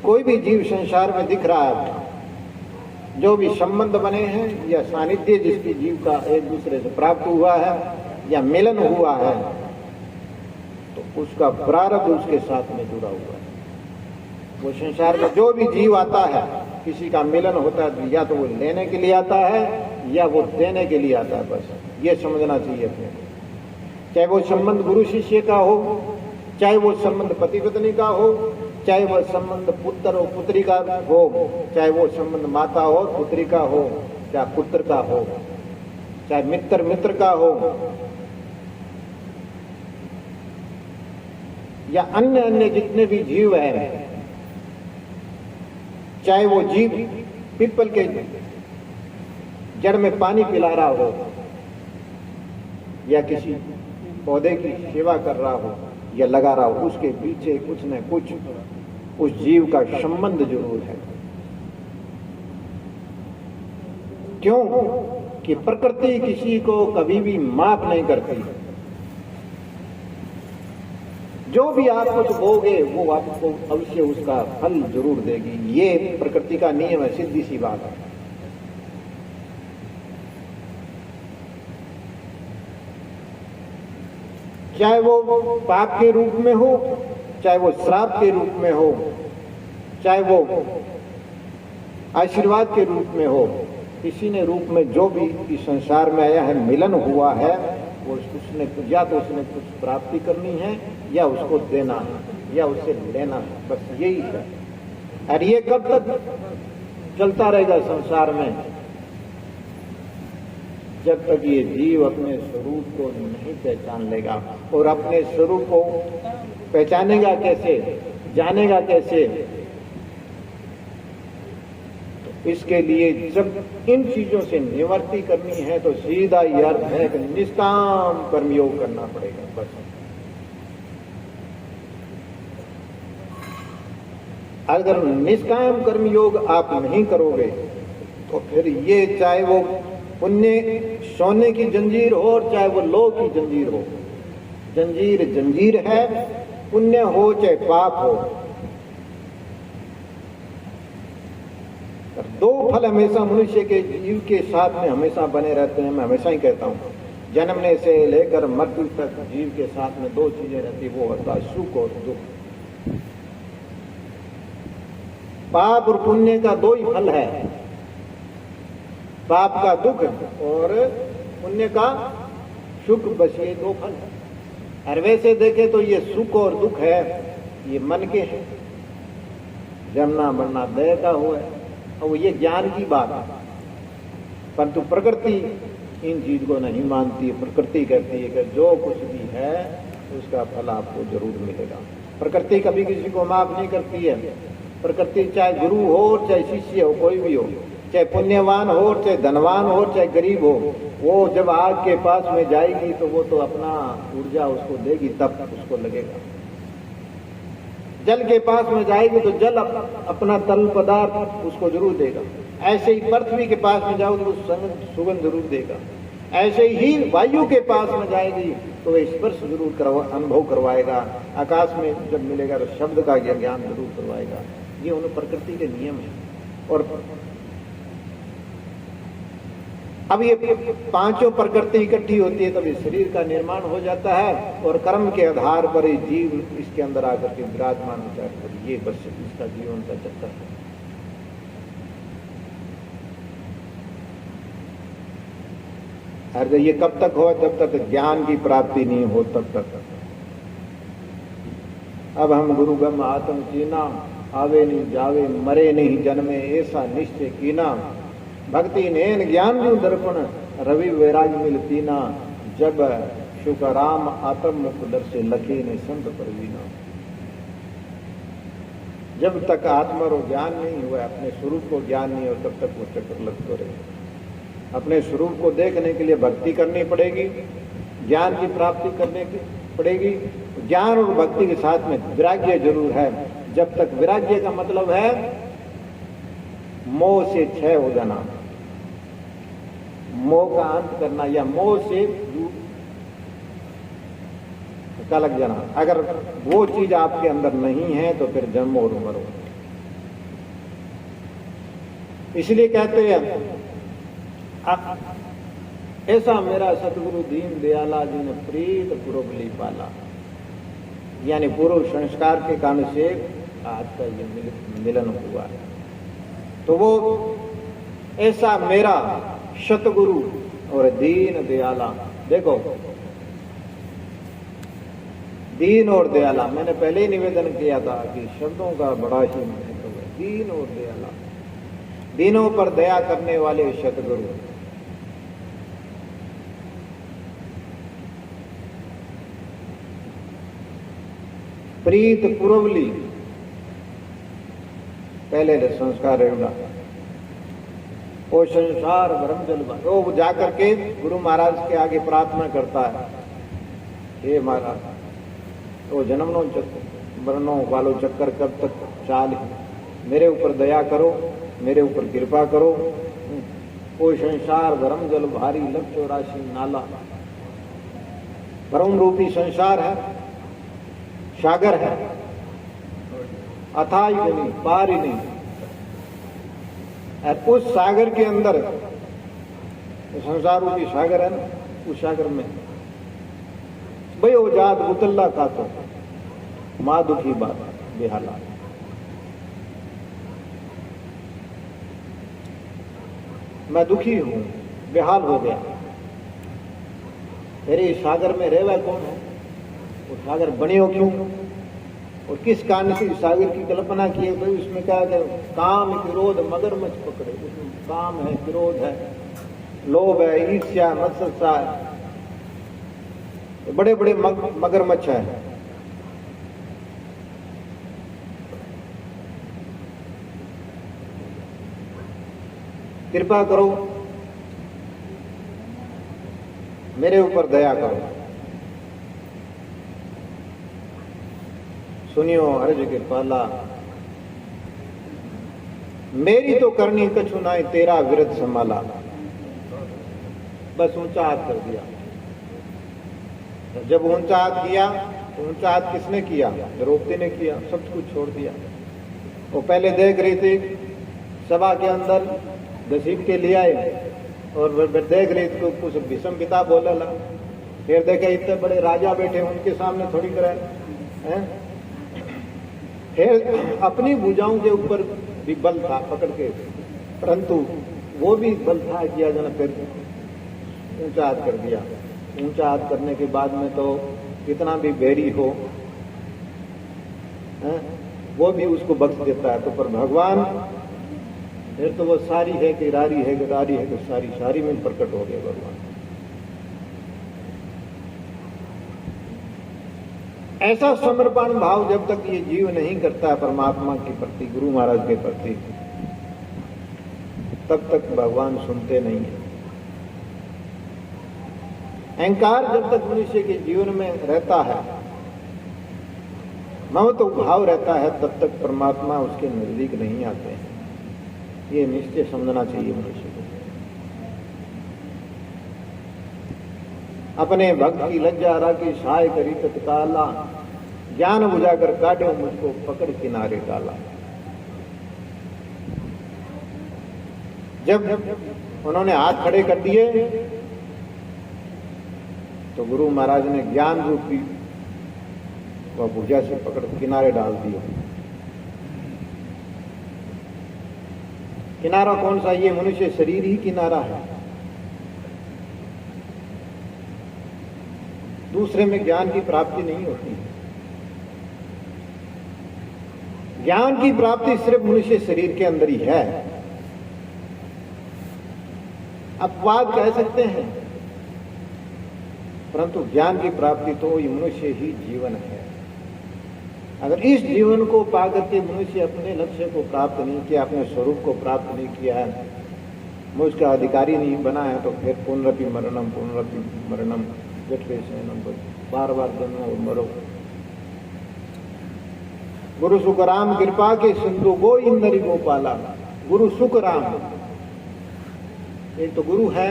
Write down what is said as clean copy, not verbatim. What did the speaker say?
कोई भी जीव संसार में दिख रहा है, जो भी संबंध बने हैं या सानिध्य जिसकी जीव का एक दूसरे से प्राप्त हुआ है या मिलन हुआ है, तो उसका प्रारब्ध उसके साथ में जुड़ा हुआ है। वो संसार में जो भी जीव आता है, किसी का मिलन होता है, या तो वो लेने के लिए आता है या वो देने के लिए आता है। बस ये समझना चाहिए अपने को। चाहे वो संबंध गुरु शिष्य का हो, चाहे वो संबंध पति पत्नी का हो, चाहे वो संबंध पुत्र और पुत्री का हो, चाहे वो संबंध माता हो पुत्री का हो, चाहे पुत्र का हो, चाहे मित्र मित्र का हो, या अन्य अन्य जितने भी जीव हैं, चाहे वो जीव पीपल के जड़ में पानी पिला रहा हो या किसी पौधे की सेवा कर रहा हो या लगा रहा हो, उसके पीछे कुछ न कुछ उस जीव का संबंध जरूर है। क्यों कि प्रकृति किसी को कभी भी माफ नहीं करती। जो भी आप कुछ बोगे वो आपको अवश्य उसका फल जरूर देगी। ये प्रकृति का नियम है, सीधी सी बात है। चाहे वो पाप के रूप में हो, चाहे वो श्राप के रूप में हो, चाहे वो आशीर्वाद के रूप में हो, किसी ने रूप में जो भी इस संसार में आया है, मिलन हुआ है, वो उसने या तो उसने कुछ प्राप्ति करनी है या उसको देना है या उससे लेना है। बस यही है। और ये कब तक चलता रहेगा संसार में? जब तक ये जीव अपने स्वरूप को नहीं पहचान लेगा। और अपने स्वरूप को पहचानेगा कैसे, जानेगा कैसे? तो इसके लिए जब इन चीजों से निवृत्ति करनी है तो सीधा ही अर्थ है कि निष्काम कर्मयोग करना पड़ेगा। बस अगर निष्काम कर्मयोग आप नहीं करोगे तो फिर ये चाहे वो पुण्य सोने की जंजीर हो और चाहे वो लोह की जंजीर हो, जंजीर जंजीर है। पुण्य हो चाहे पाप हो, दो फल हमेशा मनुष्य के जीव के साथ में हमेशा बने रहते हैं। मैं हमेशा ही कहता हूँ, जन्मने से लेकर मृत्यु तक जीव के साथ में दो चीजें रहती, वो होता है सुख और दुख। पाप और पुण्य का दो ही फल है, पाप का दुख और पुण्य का सुख। बस ये दो फल है। और वैसे देखे तो ये सुख और दुख है, ये मन के हैं। जमना मरना दया का हुआ है और ये ज्ञान की बात है। परंतु प्रकृति इन चीज को नहीं मानती। प्रकृति कहती है कि जो कुछ भी है उसका फल आपको जरूर मिलेगा। प्रकृति कभी किसी को माफ नहीं करती है। प्रकृति चाहे गुरु हो चाहे शिष्य हो, कोई भी हो, चाहे पुण्यवान हो चाहे धनवान हो चाहे गरीब हो, वो जब आग के पास में जाएगी तो वो तो अपना ऊर्जा उसको देगी, तब उसको लगेगा। जल के पास में जाएगी तो जल अपना तरल पदार्थ उसको जरूर देगा। ऐसे ही पृथ्वी के पास में जाओ तो सुगंध जरूर देगा। ऐसे ही वायु के पास में जाएगी तो वह स्पर्श जरूर अनुभव करवाएगा। आकाश में जब मिलेगा तो शब्द का ज्ञान जरूर करवाएगा। ये उन प्रकृति के नियम है। और अब ये पांचों प्रकृति इकट्ठी होती है तब इस शरीर का निर्माण हो जाता है। और कर्म के आधार पर ही जीव इसके अंदर आकर के विराजमान हो जाता है। ये बस इसका जीवन का चक्कर है। और ये कब तक हो? जब तक ज्ञान की प्राप्ति नहीं हो तब तक। अब हम गुरु ब्रह्म आत्म चीना, आवे नहीं जावे मरे नहीं जन्मे, ऐसा निश्चय कीना। भक्ति नैन ज्ञान जो दर्पण, रवि वैराग मिलती ना। जब शुकराम आत्म मुख दर से लखे ने संत परवीना। जब तक आत्मा को ज्ञान नहीं हुआ, अपने स्वरूप को ज्ञान नहीं हो, तब तक वो चक्कर लगते रहे। अपने स्वरूप को देखने के लिए भक्ति करनी पड़ेगी, ज्ञान की प्राप्ति करने की पड़ेगी। ज्ञान और भक्ति के साथ में वैराग्य जरूर है। जब तक वैराग्य का मतलब है मोह से क्षय हो जाना, मोह का अंत करना, या मोह से का लग जाना। अगर वो चीज आपके अंदर नहीं है तो फिर जन्मो और मरो। इसलिए कहते हैं ऐसा मेरा सतगुरु दीन दयाला जी ने प्रीत पुरोबली पाला, यानी पूर्व संस्कार के कारण से आज का ये मिलन हुआ है। तो वो ऐसा मेरा सतगुरु और दीन दयाला, देखो दीन और दयाला, मैंने पहले ही निवेदन किया था कि शब्दों का बड़ा ही महत्व है। दीन और दयाला, दीनों पर दया करने वाले सतगुरु, प्रीत पुरवली, पहले संस्कार रेवड़ा, वो संसार भरम जल, वो जाकर के गुरु महाराज के आगे प्रार्थना करता है, हे महाराज वो जन्मों मरणों वालों चक्कर कब तक चाल, मेरे ऊपर दया करो, मेरे ऊपर कृपा करो। वो संसार भरम जल भारी लग 84 नाला, भरम रूपी संसार है, सागर है, अथाई नहीं, पार ही नहीं। उस सागर के अंदर, संसार रूपी सागर है ना, उस सागर में भाई वो जात उतल्ला का तो माँ दुखी बात बेहाला। मैं दुखी हूं, बेहाल हो गया, मेरे सागर में रहवा कौन है, वो सागर बने हो क्यों, और किस कारण से सागर की कल्पना की है। तो उसमें क्या है, काम क्रोध मगरमच्छ पकड़े, उसमें काम है, क्रोध है, लोभ है, ईर्ष्या, मत्सरता है, बड़े बड़े मगरमच्छ है। कृपा करो, मेरे ऊपर दया करो, सुनियो अर्ज कृपाला, मेरी तो करनी कछु नाई, तेरा विरत संभाला। बस ऊंचा हाथ कर दिया। जब ऊंचा हाथ किया, तो ऊंचा हाथ किसने किया, द्रौपदी ने किया, सब कुछ छोड़ दिया। वो पहले देख रही थी सभा के अंदर घसीट के ले आए, और देख रही थी कुछ भीष्म पिता बोला ला, फिर देखे इतने बड़े राजा बैठे, उनके सामने थोड़ी कराए, फिर अपनी भुजाओं के ऊपर भी बल था पकड़ के, परंतु वो भी बल था किया जाना, फिर ऊंचा हाथ कर दिया। ऊंचा हाथ करने के बाद में तो कितना भी बैरी हो वो भी उसको बख्श देता है। तो पर भगवान फिर तो वो सारी है कि रारी है कि रारी है कि सारी सारी में प्रकट हो गए भगवान। ऐसा समर्पण भाव जब तक ये जीव नहीं करता है परमात्मा के प्रति, गुरु महाराज के प्रति, तब तक भगवान सुनते नहीं है। अहंकार जब तक मनुष्य के जीवन में रहता है, ममत्व भाव रहता है, तब तक परमात्मा उसके नजदीक नहीं आते हैं। ये निश्चय समझना चाहिए मनुष्य को। अपने भक्त की लज्जा राखी सहाय करी तत्काला, ज्ञान बुझाकर काटे मुझको पकड़ किनारे डाला। जब उन्होंने हाथ खड़े कर दिए तो गुरु महाराज ने ज्ञान रूपी वह भुजा से पकड़ किनारे डाल दिया। किनारा कौन सा, ये मनुष्य शरीर ही किनारा है। दूसरे में ज्ञान की प्राप्ति नहीं होती। ज्ञान की प्राप्ति सिर्फ मनुष्य शरीर के अंदर ही है। अपवाद कह सकते हैं, परंतु ज्ञान की प्राप्ति तो ये मनुष्य ही जीवन है। अगर इस जीवन को पाकर के मनुष्य अपने लक्ष्य को प्राप्त नहीं किया, अपने स्वरूप को प्राप्त नहीं किया है, मुझका अधिकारी नहीं बना है, तो फिर पुनरपि मरणम जठरे शयनम, बार बार जन्म और मरो। गुरु सुख राम कृपा के सिंधु गोइंदरी गोपाला। गुरु सुख राम, एक तो गुरु है